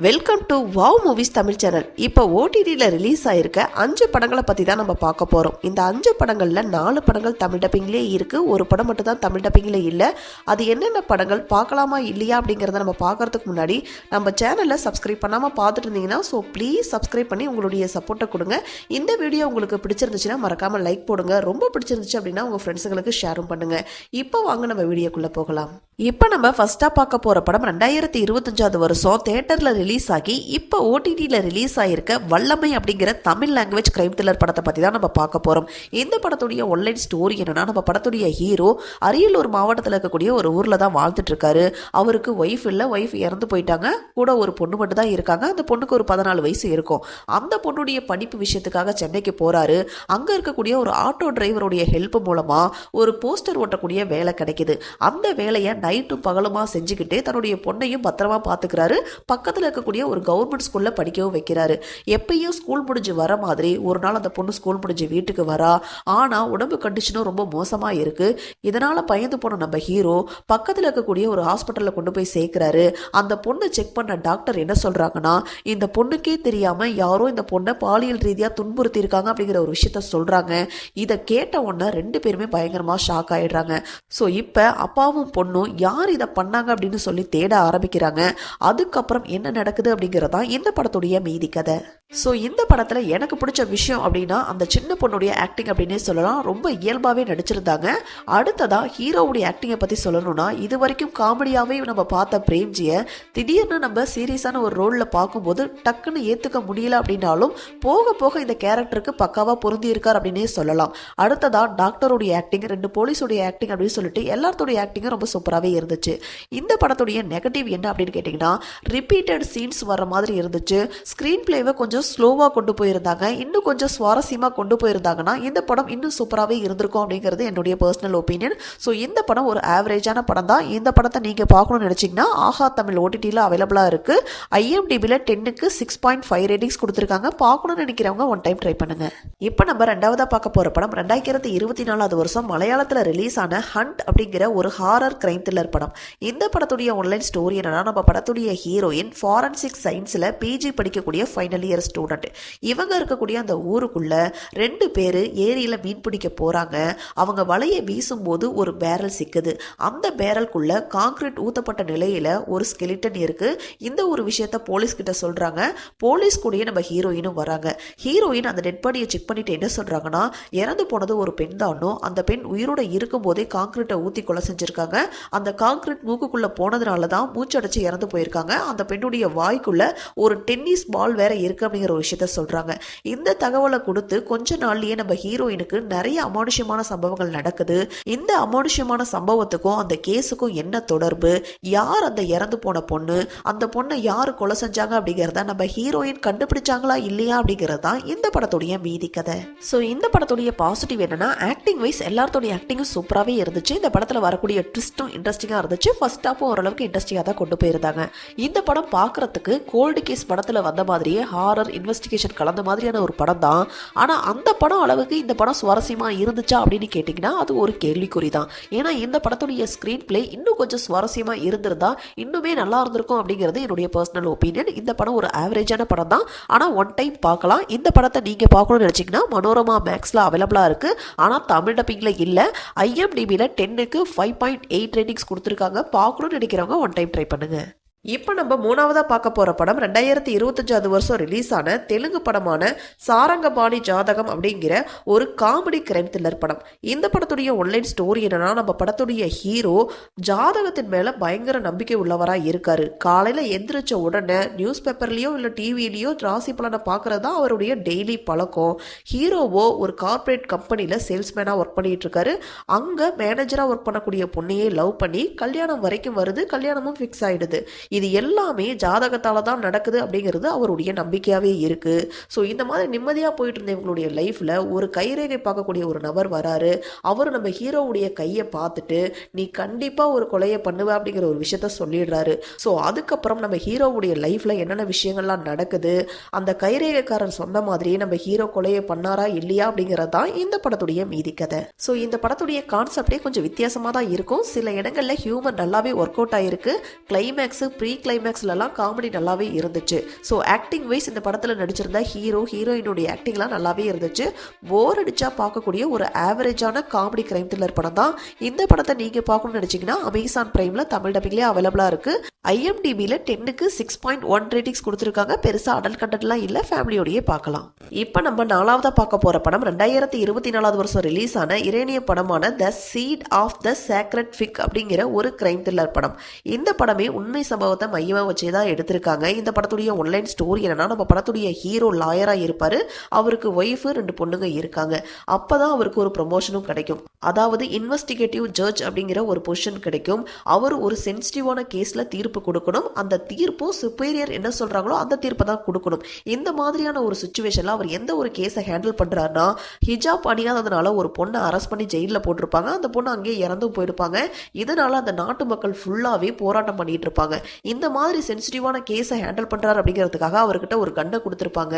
Welcome to wow movies Tamil channel. இப்போ ஓடிடியில் release ஆயிருக்க 5 படங்களை பற்றி தான் நம்ம பார்க்க போகிறோம். இந்த 5 படங்களில் 4 படங்கள் தமிழ் டப்பிங்லேயே இருக்குது, ஒரு படம் மட்டும் தான் தமிழ் டப்பிங்கில் இல்லை. அது என்னென்ன படங்கள் பார்க்கலாமா இல்லையா அப்படிங்கிறத நம்ம பார்க்கறதுக்கு முன்னாடி நம்ம சேனலை சப்ஸ்கிரைப் பண்ணாமல் பார்த்துட்டு இருந்தீங்கன்னா ப்ளீஸ் சப்ஸ்கிரைப் பண்ணி உங்களுடைய சப்போர்ட்டை கொடுங்க. இந்த வீடியோ உங்களுக்கு பிடிச்சிருந்துச்சுன்னா மறக்காமல் லைக் போடுங்க. ரொம்ப பிடிச்சிருந்துச்சு அப்படின்னா உங்கள் ஃப்ரெண்ட்ஸுங்களுக்கு ஷேரும் பண்ணுங்கள். இப்போ வாங்க நம்ம வீடியோக்குள்ளே போகலாம். இப்போ நம்ம ஃபர்ஸ்ட்டாக பார்க்க போகிற படம் 2025 வருஷம் தேட்டரில் ரிலீஸ் ஆகி இப்போ ஓடிடியில் ரிலீஸ் ஆகிருக்க வல்லமை அப்படிங்கிற தமிழ் லாங்குவேஜ் கிரைம் த்ரில்லர் படத்தை பற்றி தான் நம்ம பார்க்க போகிறோம். இந்த படத்துடைய ஒன்லைன் ஸ்டோரி என்னன்னா, நம்ம படத்துடைய ஹீரோ அரியலூர் மாவட்டத்தில் இருக்கக்கூடிய ஒரு ஊரில் தான் வாழ்ந்துட்டு இருக்காரு. அவருக்கு ஒய்ஃப் இல்லை, ஒய்ஃப் இறந்து போயிட்டாங்க. கூட ஒரு பொண்ணு மட்டும் தான் இருக்காங்க. அந்த பொண்ணுக்கு ஒரு 14 வயசு இருக்கும். அந்த பொண்ணுடைய படிப்பு விஷயத்துக்காக சென்னைக்கு போகிறாரு. அங்கே இருக்கக்கூடிய ஒரு ஆட்டோ டிரைவருடைய ஹெல்ப் மூலமாக ஒரு போஸ்டர் ஓட்டக்கூடிய வேலை கிடைக்குது. அந்த வேலையை நைட்டும் பகலுமா செஞ்சுக்கிட்டு தன்னுடைய பொண்ணையும் பத்திரமா பார்த்துக்கிறாரு. பக்கத்தில் இருக்கக்கூடிய ஒரு கவர்மெண்ட் ஸ்கூலில் படிக்கவும் வைக்கிறாரு. எப்பயும் ஸ்கூல் முடிஞ்சு வர மாதிரி ஒரு நாள் அந்த பொண்ணு ஸ்கூல் முடிஞ்சு வீட்டுக்கு வரா. ஆனால் உடம்பு கண்டிஷனும் ரொம்ப மோசமாக இருக்கு. இதனால் பயந்து போன நம்ம ஹீரோ பக்கத்தில் இருக்கக்கூடிய ஒரு ஹாஸ்பிட்டலில் கொண்டு போய் சேர்க்கிறாரு. அந்த பொண்ணை செக் பண்ண டாக்டர் என்ன சொல்கிறாங்கன்னா, இந்த பொண்ணுக்கே தெரியாமல் யாரோ இந்த பொண்ணை பாலியல் ரீதியாக துன்புறுத்தி இருக்காங்க அப்படிங்கிற ஒரு விஷயத்த சொல்கிறாங்க. இதை கேட்ட உடனே 2 பேருமே பயங்கரமாக ஷாக் ஆகிடுறாங்க. ஸோ இப்போ அப்பாவும் பொண்ணும் யார் இதை பண்ணாங்க அப்படின்னு சொல்லி தேட ஆரம்பிக்கிறாங்க. அதுக்கப்புறம் என்ன நடக்குது அப்படிங்கிறதா இந்த படத்துடைய மீதி கதை. ஸோ இந்த படத்தில் எனக்கு பிடிச்ச விஷயம் அப்படின்னா அந்த சின்ன பொண்ணுடைய ஆக்டிங் அப்படின்னே சொல்லலாம். ரொம்ப இயல்பாகவே நடிச்சிருந்தாங்க. அடுத்ததாக ஹீரோவுடைய ஆக்டிங்கை பற்றி சொல்லணும்னா, இது வரைக்கும் காமெடியாகவே நம்ம பார்த்த பிரேம்ஜியை திடீர்னு நம்ம சீரியஸான ஒரு ரோலில் பார்க்கும்போது டக்குன்னு ஏற்றுக்க முடியல அப்படின்னாலும் போக போக இந்த கேரக்டருக்கு பக்காவாக பொருந்தி இருக்கார் அப்படின்னே சொல்லலாம். அடுத்ததாக டாக்டருடைய ஆக்டிங், 2 போலீஸுடைய ஆக்டிங் அப்படின்னு சொல்லிட்டு எல்லாத்தோடைய ஆக்டிங்கும் ரொம்ப சூப்பராகவே இருந்துச்சு. இந்த படத்துடைய நெகட்டிவ் என்ன அப்படின்னு கேட்டிங்கன்னா, ரிப்பீட்டட் சீன்ஸ் வர மாதிரி இருந்துச்சு. ஸ்க்ரீன் பிளேவை கொஞ்சம் ஸ்லோவாக கொண்டு போயிருந்தாங்க. இன்னும் கொஞ்சம் சுவாரஸ்யமாக கொண்டு போயிருந்தாங்கன்னா இந்த படம் இன்னும் சூப்பராகவே இருந்திருக்கும் அப்படிங்கிறது என்னுடைய பர்சனல் ஒப்பீனியன். ஸோ இந்த படம் ஒரு ஆவரேஜான படம் தான். இந்த படத்தை நீங்கள் பார்க்கணும்னு நினச்சிங்கன்னா ஆஹா தமிழ் ஓடிடியில் அவைலபிளாக இருக்குது. IMDbல 10க்கு 6.5 ரேட்டிங்ஸ் கொடுத்துருக்காங்க. பார்க்கணும்னு நினைக்கிறவங்க ஒன் டைம் ட்ரை பண்ணுங்கள். இப்போ நம்ம ரெண்டாவதாக பார்க்க போகிற படம் 2024 வருஷம் மலையாளத்தில் ரிலீஸ் ஆன ஹண்ட் அப்படிங்கிற ஒரு ஹாரர் கிரைம் த்ரில்லர் படம். இந்த படத்துடைய ஒன்லைன் ஸ்டோரி என்னன்னா, நம்ம படத்துடைய ஹீரோயின் ஃபாரன்சிக் சயின்ஸில் PG படிக்கக்கூடிய ஃபைனல் இயர் ஸ்டூடெண்ட். இவங்க இருக்கக்கூடிய அந்த ஊருக்குள்ள 2 பேர் ஏரியில் மீன் பிடிக்க போறாங்க. அவங்க வலையை வீசும்போது ஒரு பேரல் சிக்குது. அந்த பேரலுக்குள்ள கான்கிரீட் ஊத்தப்பட்ட நிலையில ஒரு ஸ்கெலிட்டன் இருக்கு. இந்த ஒரு விஷயத்த போலீஸ் கிட்ட சொல்றாங்க. போலீஸ் கூடயே நம்ம ஹீரோயினும் வராங்க. ஹீரோயின் அந்த டெட் பாடியை செக் பண்ணிட்டு என்ன சொல்றாங்கன்னா, இறந்து போனது ஒரு பெண் தானோ, அந்த பெண் உயிரோட இருக்கும் போதே கான்கிரீட்டை ஊத்தி கொலை செஞ்சிருக்காங்க. அந்த கான்கிரீட் மூக்குக்குள்ள போனதுனால தான் மூச்சடைச்சு இறந்து போயிருக்காங்க. அந்த பெண்ணுடைய வாய்க்குள்ள ஒரு டென்னிஸ் பால் வேற இருக்கு அப்படிங்கிற ஒரு விஷயத்த சொல்றாங்க. இந்த தகவலை கொடுத்து கொஞ்ச நாள்லயே நம்ம ஹீரோயினுக்கு நிறைய அமானுஷ்யமான சம்பவங்கள் நடக்குது. இந்த அமானுஷ்யமான சம்பவத்துக்கும் அந்த கேஸுக்கும் என்ன தொடர்பு, யார் அந்த இறந்து போன பொண்ணு, அந்த பொண்ணை யாரு கொலை செஞ்சாங்க அப்படிங்கிறத நம்ம ஹீரோயின் கண்டுபிடிச்சாங்களா இல்லையா அப்படிங்கிறதா இந்த படத்துடைய மீதி கதை. ஸோ இந்த படத்துடைய பாசிட்டிவ் என்னன்னா, ஆக்டிங் வைஸ் எல்லாத்தோடைய ஆக்டிங்கும் சூப்பராகவே இருந்துச்சு. இந்த படத்தில் வரக்கூடிய ட்விஸ்டும் இன்ட்ரெஸ்டிங்காக இருந்துச்சு. ஃபர்ஸ்ட் ஹாஃபும் ஓரளவுக்கு இன்ட்ரெஸ்டிங்காக தான் கொண்டு போயிருந்தாங்க. இந்த படம் பார்க்கறதுக்கு கோல்டு கேஸ் படத்தில் வந்த மாதிரியே ஹாரர் இன்வெஸ்டிகேஷன் கலந்த மாதிரியான ஒரு படம் தான். ஆனால் அந்த படம் அளவுக்கு இந்த படம் சுவாரஸ்யமாக இருந்துச்சா அப்படின்னு கேட்டிங்கன்னா அது ஒரு கேள்விக்குறி தான். ஏன்னா இந்த படத்துடைய ஸ்க்ரீன் பிளே இன்னும் கொஞ்சம் சுவாரஸ்யமாக இருந்திருந்தா இன்னுமே நல்லா இருந்திருக்கும் அப்படிங்கிறது என்னுடைய பர்சனல் ஒப்பீனியன். இந்த படம் ஒரு ஆவரேஜான படம் தான். ஆனால் ஒன் டைம் பார்க்கலாம். இந்த படத்தை நீங்கள் பார்க்கணும்னு நினச்சிங்கன்னா மனோரமா மேக்ஸில் அவைலபிளாக இருக்குது. ஆனால் தமிழ் டப்பிங்கில் இல்லை. IMDbல 10க்கு 5.8 ரேட்டிங்ஸ் கொடுத்துருக்காங்க. பார்க்கணும்னு நினைக்கிறவங்க ஒன் டைம் ட்ரை பண்ணுங்கள். இப்போ நம்ம மூணாவதாக பார்க்க போகிற படம் 2025 வருஷம் ரிலீஸ் ஆன தெலுங்கு படமான சாரங்கபாணி ஜாதகம் அப்படிங்கிற ஒரு காமெடி கிரைம் த்ரில்லர் படம். இந்த படத்துடைய ஒன்லைன் ஸ்டோரி என்னன்னா, நம்ம படத்துடைய ஹீரோ ஜாதகத்தின் மேலே பயங்கர நம்பிக்கை உள்ளவராக இருக்காரு. காலையில் எந்திரிச்ச உடனே நியூஸ் பேப்பர்லேயோ இல்லை டிவிலேயோ ராசி பலனை பார்க்கறது தான் அவருடைய டெய்லி பழக்கம். ஹீரோவோ ஒரு கார்பரேட் கம்பெனியில் சேல்ஸ்மேனாக ஒர்க் பண்ணிட்டு இருக்காரு. அங்கே மேனேஜராக ஒர்க் பண்ணக்கூடிய பொண்ணையே லவ் பண்ணி கல்யாணம் வரைக்கும் வருது. கல்யாணமும் ஃபிக்ஸ் ஆகிடுது. இது எல்லாமே ஜாதகத்தால தான் நடக்குது அப்படிங்கிறது அவருடைய நம்பிக்கையாகவே இருக்கு. ஸோ இந்த மாதிரி நிம்மதியாக போயிட்டு இருந்த இவங்களுடைய லைஃப்பில் ஒரு கைரேகை பார்க்கக்கூடிய ஒரு நபர் வராரு. அவர் நம்ம ஹீரோவுடைய கையை பார்த்துட்டு நீ கண்டிப்பாக ஒரு கொலையை பண்ணுவ அப்படிங்கிற ஒரு விஷயத்த சொல்லிடுறாரு. ஸோ அதுக்கப்புறம் நம்ம ஹீரோவுடைய லைஃப்பில் என்னென்ன விஷயங்கள்லாம் நடக்குது, அந்த கைரேகைக்காரர் சொன்ன மாதிரியே நம்ம ஹீரோ கொலையை பண்ணாரா இல்லையா அப்படிங்கிறது தான் இந்த படத்துடைய மீதி கதை. ஸோ இந்த படத்துடைய கான்செப்டே கொஞ்சம் வித்தியாசமாக தான் இருக்கும். சில இடங்களில் ஹியூமர் நல்லாவே ஒர்க் அவுட் ஆகிருக்கு. கிளைமேக்ஸு ப்ரீ கிளைமேக்ஸ்லலாம் காமெடி நல்லாவே இருந்துச்சு. ஸோ ஆக்டிங் வைஸ் இந்த படத்தில் நடிச்சிருந்த ஹீரோ ஹீரோயினுடைய ஆக்டிங்லாம் நல்லாவே இருந்துச்சு. போர் அடிச்சா பார்க்கக்கூடிய ஒரு ஆவரேஜான காமெடி கிரைம் த்ரில்லர் படம் தான். இந்த படத்தை நீங்கள் பார்க்கணும்னு நினச்சிங்கன்னா அமேசான் பிரைமில் தமிழ் டப்பிங்லேயே அவைலபிளாக இருக்குது. ஐஎம்டிபியில் 10க்கு 6.1 ரேட்டிங்ஸ் கொடுத்துருக்காங்க. பெருசாக அடல்ட் கண்டென்ட்லாம் இல்லை, ஃபேமிலியோடையே பார்க்கலாம். இப்போ நம்ம 4ஆவதாக பார்க்க போகிற படம் 2024 வருஷம் ரிலீஸ் ஆன இரேனிய படமான த சீட் ஆஃப் த சேக்ரெட் ஃபிக் அப்படிங்கிற ஒரு கிரைம் த்ரில்லர் படம். இந்த படமே உண்மை சம்பவத்தை மையமாக வச்சே தான் எடுத்திருக்காங்க. இந்த படத்துடைய ஒன்லைன் ஸ்டோரி என்னன்னா, நம்ம படத்துடைய ஹீரோ லாயராக இருப்பார். அவருக்கு ஒய்ஃபு 2 பொண்ணுங்க இருக்காங்க. அப்போ தான் அவருக்கு ஒரு ப்ரொமோஷனும் கிடைக்கும். அதாவது இன்வெஸ்டிகேட்டிவ் ஜட்ஜ் அப்படிங்கிற ஒரு பொசிஷன் கிடைக்கும். அவர் ஒரு சென்சிட்டிவான கேஸில் தீர்ப்பு கொடுக்கணும். அந்த தீர்ப்பும் சுப்பீரியர் என்ன சொல்கிறாங்களோ அந்த தீர்ப்பை தான் கொடுக்கணும். இந்த மாதிரியான ஒரு சுச்சுவேஷனில் அவர் எந்த ஒரு கேஸை ஹேண்டில் பண்ணுறாருன்னா, ஹிஜாப் அணியாததுனால ஒரு பொண்ணை அரெஸ்ட் பண்ணி ஜெயிலில் போட்டிருப்பாங்க. அந்த பொண்ணு அங்கேயே இறந்தும் போயிருப்பாங்க. இதனால் அந்த நாட்டு மக்கள் ஃபுல்லாகவே போராட்டம் பண்ணிட்டு இருப்பாங்க. இந்த மாதிரி சென்சிட்டிவான கேஸை ஹேண்டில் பண்ணுறாரு அப்படிங்கிறதுக்காக அவர்கிட்ட ஒரு கன்னை கொடுத்துருப்பாங்க.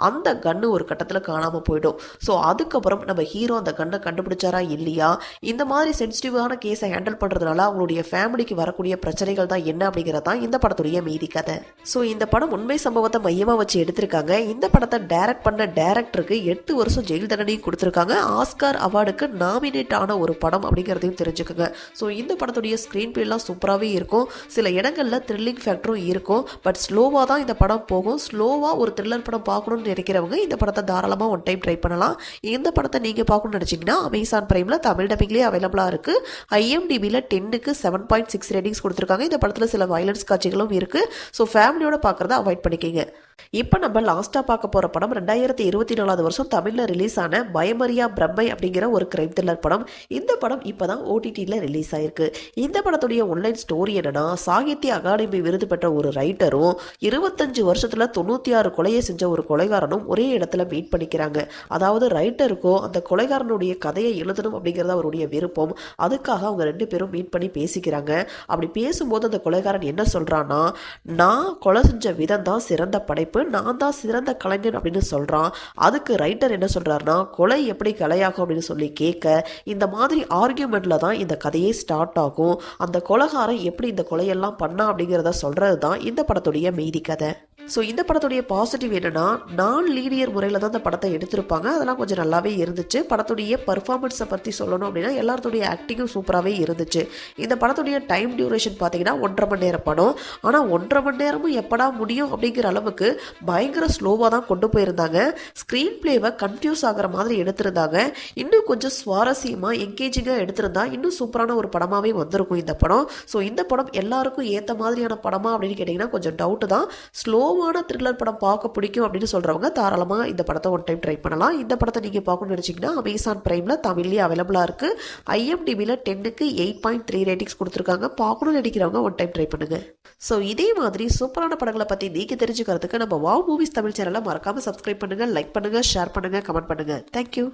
அந்த கன்னு ஒரு கட்டத்தில் காணாமல் போயிடும். ஸோ அதுக்கப்புறம் நம்ம ஹீரோ அந்த கன்னை கண்டுபிடிச்சாரா இல்லையா, இந்த மாதிரி சென்சிட்டிவான கேஸை ஹேண்டில் பண்ணுறதுனால அவங்களுடைய ஃபேமிலிக்கு வரக்கூடிய பிரச்சனைகள் தான் என்ன அப்படிங்கிறது தான் இந்த படத்துடைய மீதி கதை. ஸோ இந்த படம் உண்மை சம்பவத்தை மையமாக வச்சு எடுத்திருக்காங்க. இந்த படத்தை டைரக்ட் பண்ண டைரக்டருக்கு 8 வருஷம் ஜெயில் தண்டனையும் கொடுத்துருக்காங்க. ஆஸ்கார் அவார்டுக்கு நாமினேட் ஆன ஒரு படம் அப்படிங்கிறதையும் தெரிஞ்சுக்கோங்க. ஸோ இந்த படத்துடைய ஸ்க்ரீன் பிளேலாம் சூப்பராகவே இருக்கும். சில இடங்களில் த்ரில்லிங் ஃபேக்டரும் இருக்கும். பட் ஸ்லோவாக தான் இந்த படம் போகும். ஸ்லோவாக ஒரு த்ரில்லர் படம் பார்க்கணும்னு நினைக்கிறவங்க இந்த படத்தை தாராளமாக ஒன் டைம் ட்ரை பண்ணலாம். இந்த படத்தை நீங்கள் பார்க்கணும்னு நினச்சிங்கன்னா அமேசான் பிரைமில் தமிழ் டப்பிங்லேயே அவைலபிளாக இருக்குது. ஐஎம்டிபியில் 10க்கு 7.6 ரேட்டிங்ஸ் கொடுத்துருக்காங்க. இந்த படத்தில் சில வயலன்ஸ் காட்சிகளும் இருக்குது. ஸோ ஃபேமிலியோட பார்க்குறத அவாய்ட் பண்ணிக்கிங்க. இப்போ நம்ம லாஸ்ட்டாக பார்க்க போகிற படம் 2024 வருஷம் தமிழில் ரிலீஸ் ஆன பயமரியா பிரம்மை அப்படிங்கிற ஒரு கிரைம் த்ரில்லர் படம். இந்த படம் இப்போ தான் ஓடிடியில் ரிலீஸ் ஆயிருக்கு. இந்த படத்துடைய ஒன்லைன் ஸ்டோரி என்னன்னா, சாகித்ய அகாடமி விருது பெற்ற ஒரு ரைட்டரும் 25 வருஷத்தில் 96 கொலையை செஞ்ச ஒரு கொலைகாரனும் ஒரே இடத்துல மீட் பண்ணிக்கிறாங்க. அதாவது ரைட்டருக்கோ அந்த கொலைகாரனுடைய கதையை எழுதணும் அப்படிங்கிறது அவருடைய விருப்பம். அதுக்காக அவங்க 2 பேரும் மீட் பண்ணி பேசிக்கிறாங்க. அப்படி பேசும்போது அந்த கொலைகாரன் என்ன சொல்கிறான்னா, நான் கொலை செஞ்ச விதம் தான் சிறந்த படைப்பு, நான் தான் சிறந்த கலைஞன் அப்படின்னு சொல்றான். அதுக்கு ரைட்டர் என்ன சொல்றாருன்னா, கொலை எப்படி கலையாகும் அப்படின்னு சொல்லி கேட்க, இந்த மாதிரி ஆர்கியூமெண்ட்ல தான் இந்த கதையே ஸ்டார்ட் ஆகும். அந்த கொலைகாரன் எப்படி இந்த கொலையெல்லாம் பண்ணா அப்படிங்கிறத சொல்றது தான் இந்த படத்துடைய மீதி கதை. ஸோ இந்த படத்துடைய பாசிட்டிவ் என்னன்னா, நான் லீனியர் முறையில் தான் இந்த படத்தை எடுத்திருப்பாங்க. அதெல்லாம் கொஞ்சம் நல்லாவே இருந்துச்சு. படத்துடைய பர்ஃபார்மன்ஸை பற்றி சொல்லணும் அப்படின்னா எல்லாத்துடைய ஆக்டிங்கும் சூப்பராகவே இருந்துச்சு. இந்த படத்துடைய டைம் டியூரேஷன் பார்த்தீங்கன்னா 1.5 மணி நேரம் படம். ஆனால் 1.5 மணி நேரமும் எப்படா முடியும் அப்படிங்கிற அளவுக்கு பயங்கர ஸ்லோவாக தான் கொண்டு போயிருந்தாங்க. ஸ்க்ரீன் பிளேவை கன்ஃபியூஸ் ஆகிற மாதிரி எடுத்திருந்தாங்க. இன்னும் கொஞ்சம் சுவாரஸ்யமாக என்கேஜிங்காக எடுத்திருந்தா இன்னும் சூப்பரான ஒரு படமாகவே வந்திருக்கும் இந்த படம். ஸோ இந்த படம் எல்லாருக்கும் ஏற்ற மாதிரியான படமா அப்படின்னு கேட்டிங்கன்னா கொஞ்சம் டவுட்டு தான். ஸ்லோவான த்ரில்லர் படம் பார்க்க பிடிக்கும் அப்படின்னு சொல்கிறவங்க தாராளமாக இந்த படத்தை ஒன் டைம் ட்ரை பண்ணலாம். இந்த படத்தை நீங்கள் பார்க்கணும்னு நினச்சிங்கன்னா அமேசான் பிரைமில் தமிழ்லேயே அவைலபிளாக இருக்குது. ஐஎம்டிபியில் 10க்கு 8.3 ரேட்டிங்ஸ் கொடுத்துருக்காங்க. பார்க்கணும்னு நினைக்கிறவங்க ஒன் டைம் ட்ரை பண்ணுங்கள். ஸோ இதே மாதிரி சூப்பரான படங்களை பற்றி நீங்கள் தெரிஞ்சுக்கிறதுக்கு நம்ம வாவ் மூவிஸ் தமிழ் சேனலை மறக்காமல் சப்ஸ்கிரைப் பண்ணுங்கள், லைக் பண்ணுங்கள், ஷேர் பண்ணுங்கள், கமெண்ட் பண்ணுங்கள். தேங்க்யூ.